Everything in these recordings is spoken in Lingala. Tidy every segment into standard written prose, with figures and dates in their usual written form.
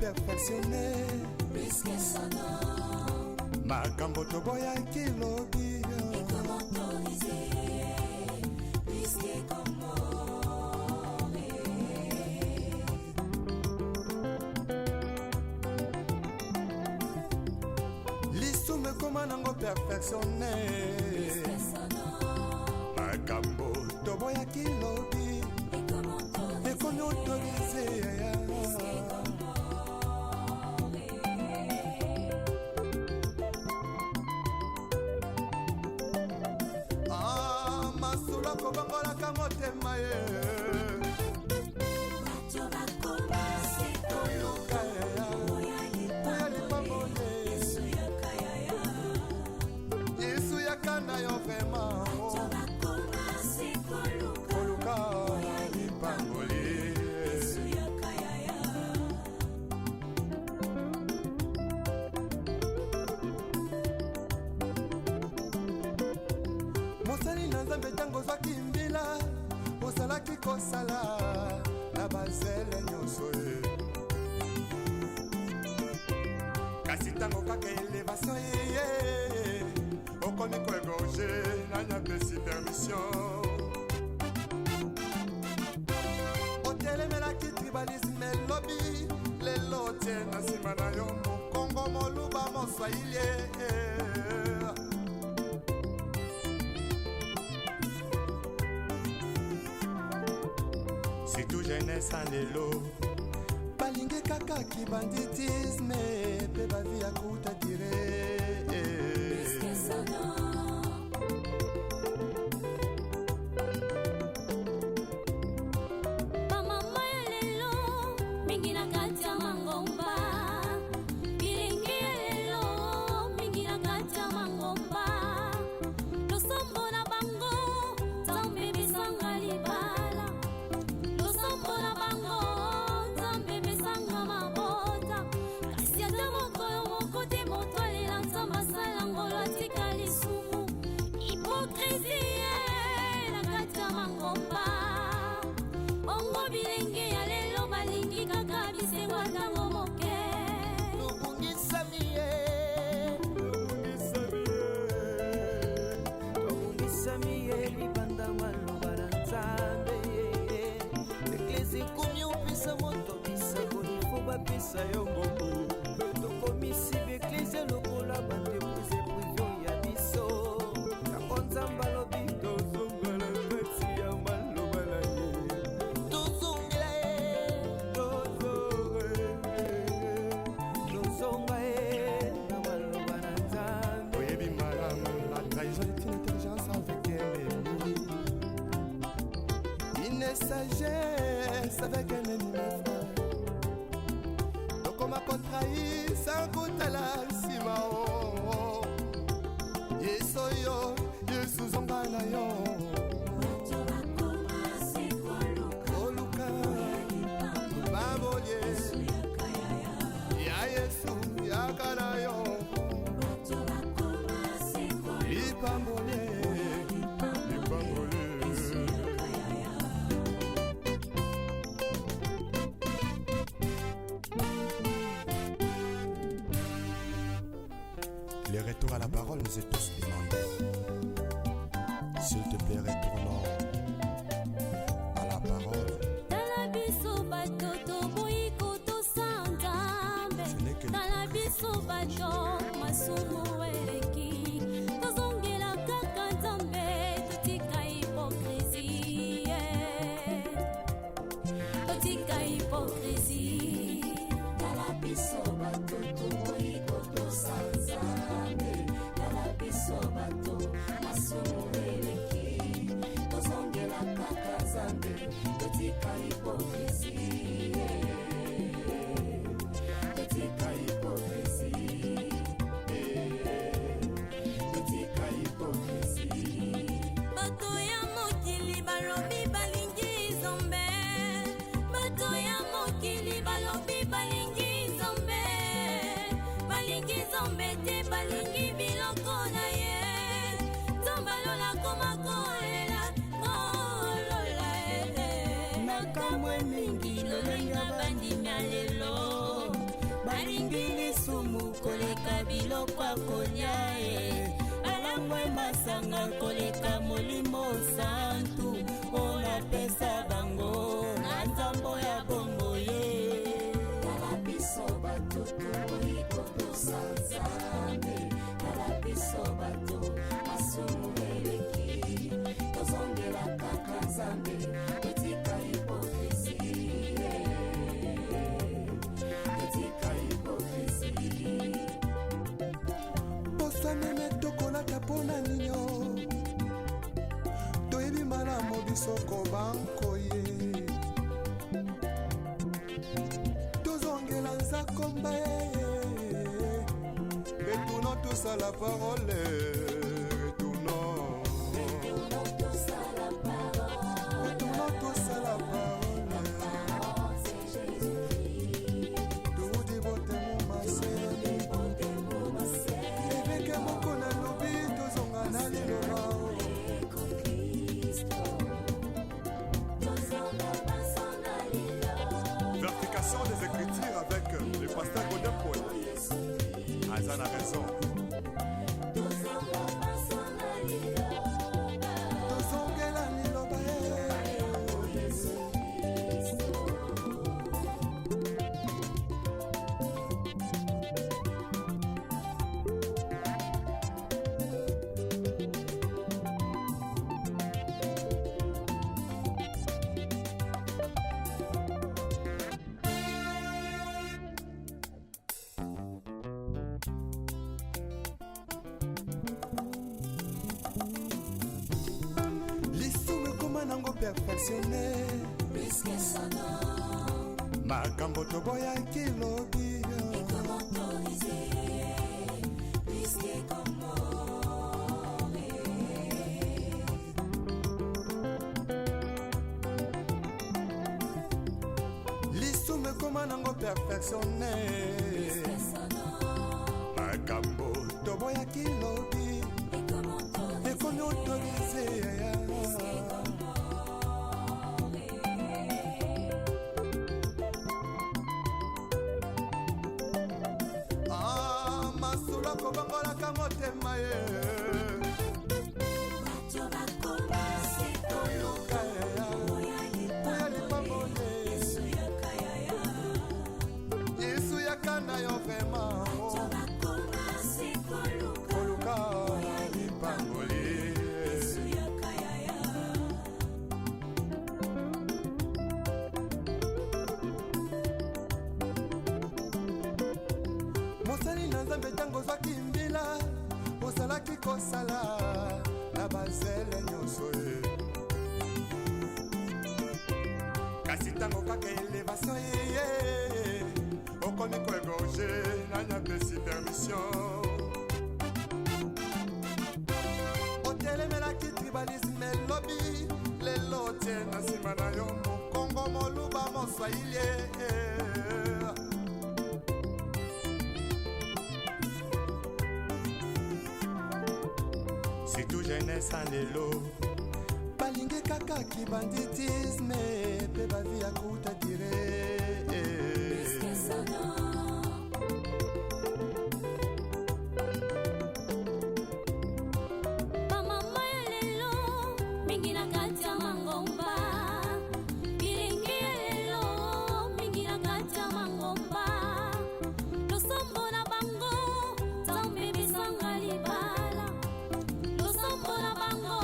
perfectionné plus que son nom. Makambo toboya kilobi Et comment autoriser plus que comment. L'issou me comment nango perfectionné Plus que son nom. Makambo toboya kilobi Et comment autoriser plus que comment. Masula kobangolaka motema ye bato bakomase koluka oya lipambole Yesu yakana yo vraimen bato bakomase koluka oya lipambole mosali na nzambe ntango ozwaki mbila ozalaki kosala na bazele nyonso ye kasi ntango kaka elevation yeye okomi koegorge nanyapesi permission otelemelaki tribalisme elobi lelo tie na nsima na yo mokongo moluba moswahili surtout jeunesse en lelo balingi kaka kibanditisme pe bavi ya kuta dire plus que son nom. Bamama ya lelo mingi na kati ya mangomba bilingi ya lelo mingi na kati ya mangomba losombo na bango nzambe bisanga libala losombo na bango nzambe bisanga mabota kasi ata mokolo moko te moto alela nzambe asala ngolo atika lisumu hipokrisie na kati ya mangomba ongo bilenge ya lelo balingi kaka bisengo ntango moke tobungisami ye libanda maloba na nzambe eklesi ekomi opesa moto bisango ifo bapesa yo ngombo tokomisi beklesi lokola bandeprise privio ya biso yango nzambe alobi tozongala kati ya maloba na ye tozongela ye tozonga ye na maloba na nzambe oyebi malamu la trahison est une intelligence avec un ennemi une sagesse avec un ennemi frère tokoma kotrahi sans kotala nsima o yesu oyo yesu zonga na yo bato bakomase koluka babolie ya yesu yaka na yo bato bakomase lipambole lipambole le retour à la parole nous est tous demandé. S'il te plaît, retournons à la parole. tala biso bato toboyi kotosa nzambe tala biso bato masumu eleki tozongela kaka nzambe totika hipokrisie totika hipokrisie tala biso bato toboyi kotosa nzambe tala biso bato masumu eleki tozongela kaka nzambe totika hipokrisie totika hipokrisie totika hipokrisie bato ya mokili balobi balingi nzambe bato ya mokili balobi balingi nzambe balingi nzambe te balingi biloko na ye nzambe alola koma kolela olola makambo mingi lolenga bandimi ya lelo balingi lisumu koleka biloko ya kolia balangwe masanga koleka molimo santu olapesa bango na nzambo ya bongo ye tala biso bato tokoyi kotosa nzambe tala biso bato masumu eleki tozongela kaka nzambe etika hipokrisi etika hipokrisi posa meme tokolata mpona nino toyebi malamu bisoko bankoye tozongela nzakomba retournons tous à la parole retournons tous à la parole toudi botemo mase eveke moko na lobi tozonga na liloba Verification des Écritures avec le pasteur Godin Paul. Azan a raison. Tozongela liloba nango perfectionné puisque son nom makambo toboyaki lobi est comme autorisé puisque comme lisumu ekoma nango perfectionné puisque son nom makambo toboyaki lobi ekomi autorisé kobangolaka motema ye bato bakoma sekoluka oya lipambole yesu yakana yo vrema bato bakoma sekoluka koluka lipambole mosali na nzambe ntango ozwaki mbila ozalaki kosala na bazele nyonso ye kasi ntango kaka elevation yeye okomi koegorge nanyapesi permission otelemelaki tribalisme elobi lelo tie na nsima na yo mokongo moluba moswahili surtout jeunesse en lelo balingi kaka kibanditisme mpe bavi ya kuta dire bamama ya lelo mingi na kati ya mangomba bilingi ya lelo mingi na kati ya mangomba losombo na bango nzambe bisanga libala losombo na bango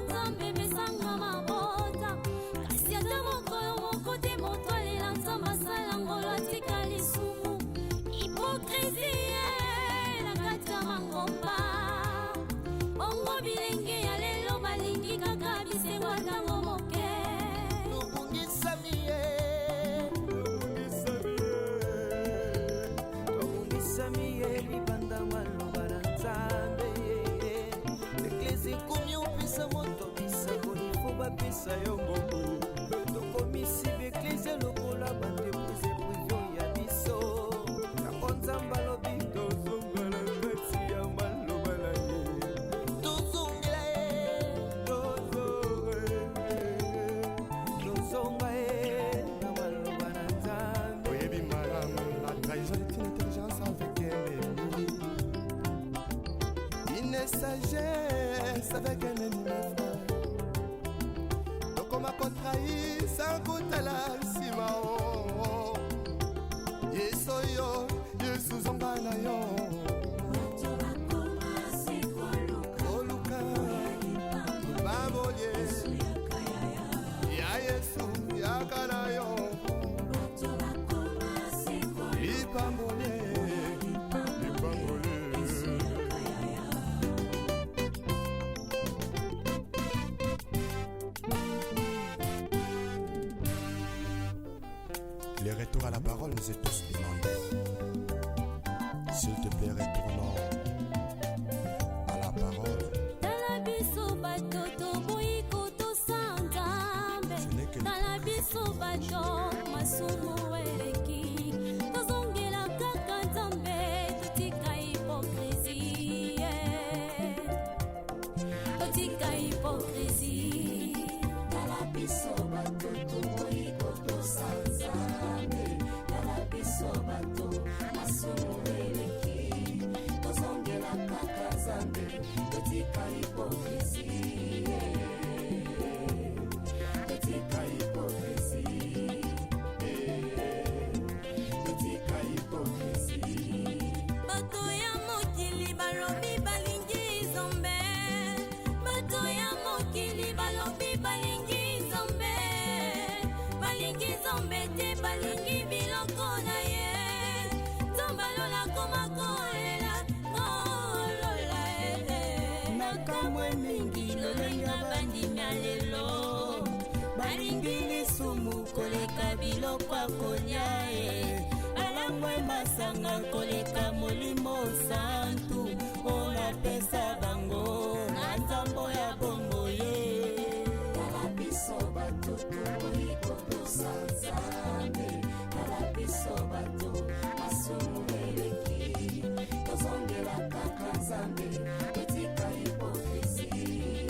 nzambe besanga mabota nakotrahi sakutala nsima o yesu oyo yesu zonga na yo koluka babolie ya yesu yakala yo lipambole les retours à la parole nous est tous demandés. S'il te plaît, retournons à la parole. Talabiso batoto boyiko to santambe. Talabiso bato masumu eleki. Tozongela kaka nzambe totika hypocrisie. Totika hypocrisie. Talabiso batoto boyiko to santambe. Talabiso bato masumu eleki. Tozongela kaka nzambe totika hypocrisie. Totika hypocrisie. Totika hypocrisie. Bato ya mokili balobi balingi nzambe. Bato ya mokili balobi balingi nzambe. Balingi nzambe te balingi biloko na ye. Nzambe alola koma kolela kolola nakamwe mingi lolenga bandimya lelo. balingi lisumu koleka biloko akolia balangwe masanga koleka molimo santu olapesa bango na nzambo ya bongo ye Talabiso batoto boyiko to santambe. Talabiso bato masumu eleki. Tozongela kaka nzambe totika hypocrisie.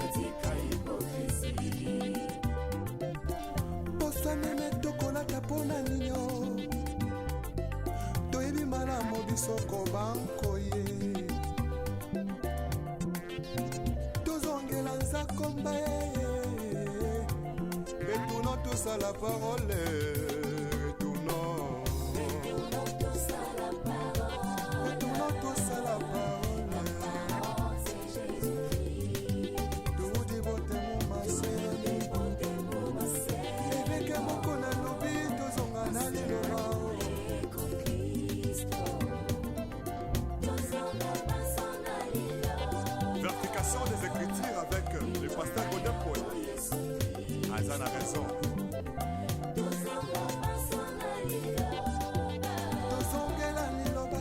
Totika hypocrisie. poso meme tokolata mpona ninyo toyebi malamu bisoko bankoye tozongela nzakomba retournons tous à la parole retournons Tous à la parole. retournons tous à la parole Parole, c'est Jésus-Christ. toudi botemo maseni ebeke moko na lobi tozonga na liloba Vertication des Écritures avec le pasteur Godin Paul. Azan a raison. Tozongela liloba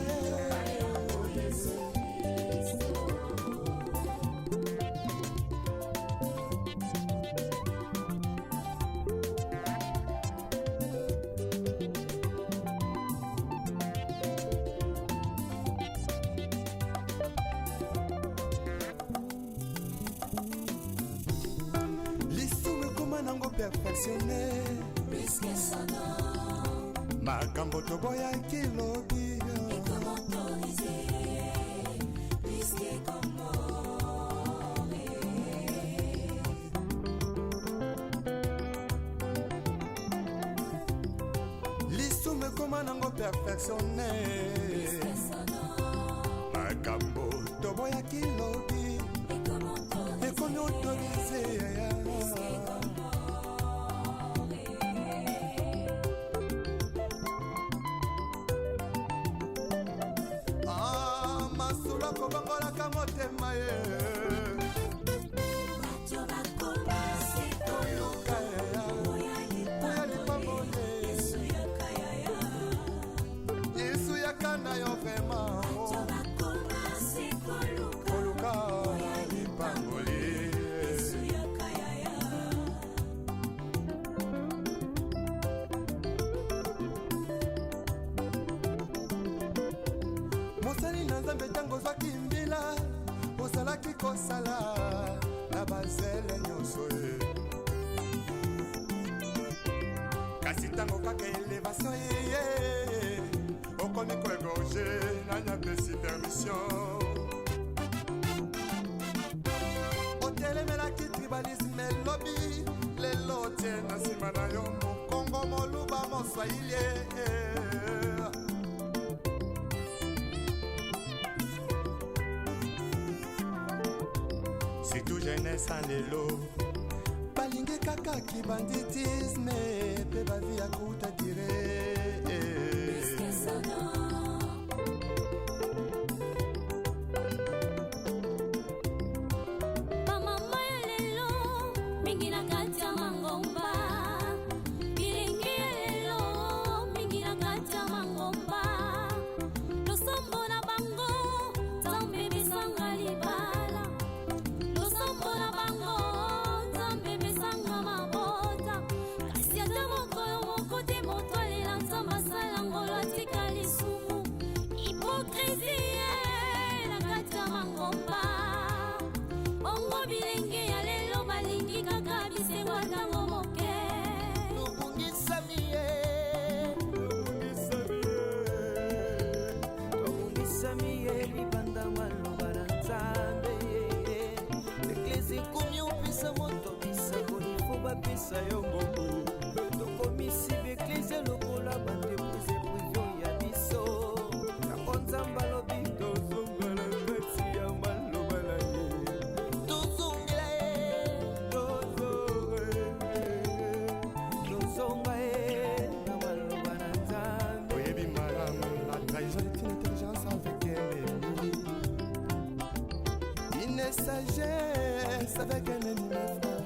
lisumu ekoma nango perfectionne Puisque son nom makambo toboyaki lobi est comme autorisé, puisque comme lisumu ekoma nango perfectionne son nom makambo toboyaki lobi est comme autorisé, ekomi autorise yaya masolo kobongolaka motema ye bato bakoma sekoluka, oya lipambole, Yesu yoka yaya. yesu yakanda yo vrema Bato bakoma sekoluka, koluka oya lipamboli Yesu yoka yaya. mosali na nzambe ntango ozwaki mbila ozalaki kosala na bazele nyonso ye kasi ntango kaka elevation yeye okomi koegorge nani apesi permission otelemelaki triba tribalisme lobi lelo tie na nsima na yo mokongo moluba moswahili. Surtout jeunesse en lelo balingi kaka kibanditisme pe bavi ya kuta dire. Pisa yo ngobu tokomisi beklise lokola bandepuse privio ya biso yango nzamba lobi tozongela kati ya maloba na ye tozongela ye tozonga ye na maloba na nzambe. Oyebi malamu la trahison est une intelligence avec un ennemi, une sagesse avec un ennemi frère.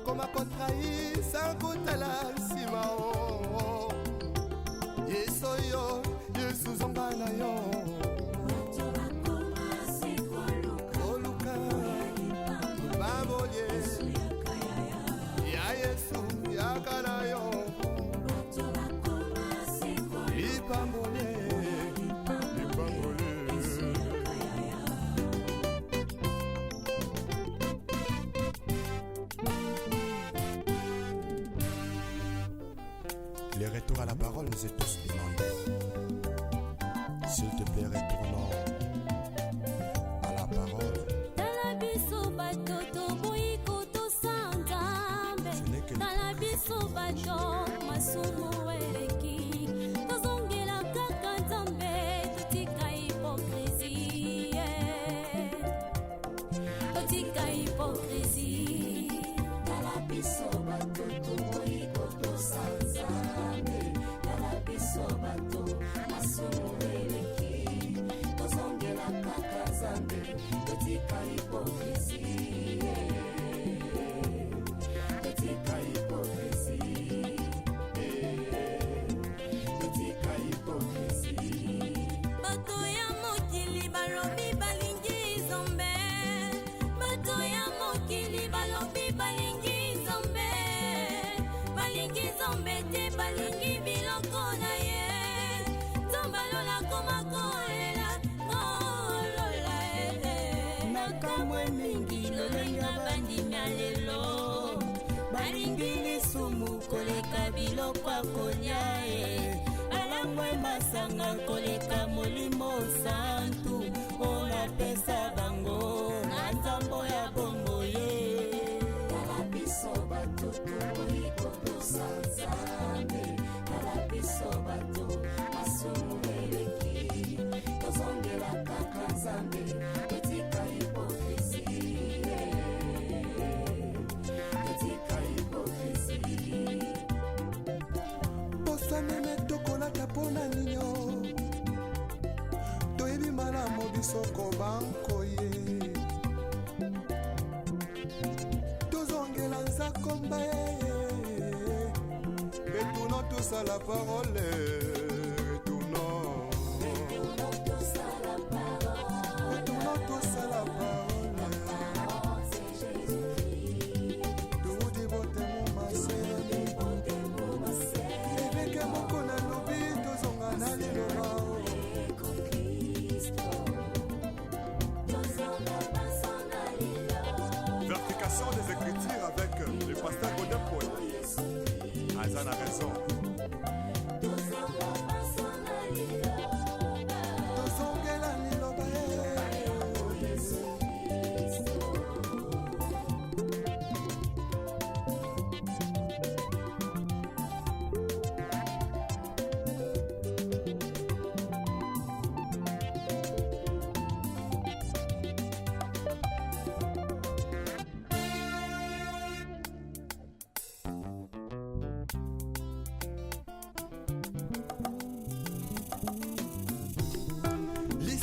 Koma kontrahi sankutala nsima o yeso yo yesu zonga na yo oluka baboye ya yesu yakana yo lipambole lipambole. Les retours à la parole nous est tous demandés. S'il te plaît, retournons à la parole. Ce n'est que konyae alangwe masanga koleka molimo santu ona pesa bango na nzambo ya bongo ye kalabiso bato toiko tosanzambe kalabiso bato asumueleki tozongela kaka nzambe etika hipokrisi etika hipokrisi. Meme tokolaka mpona nino toyebi malamu biso banko ye tozongela nzakomba ye retournons tous à la parole retournons tous à la parole toudi botemo maseni eveke moko na lobi tozonga na liloba Vertication des Écritures avec le pasteur Godin Paul. Azan a raison.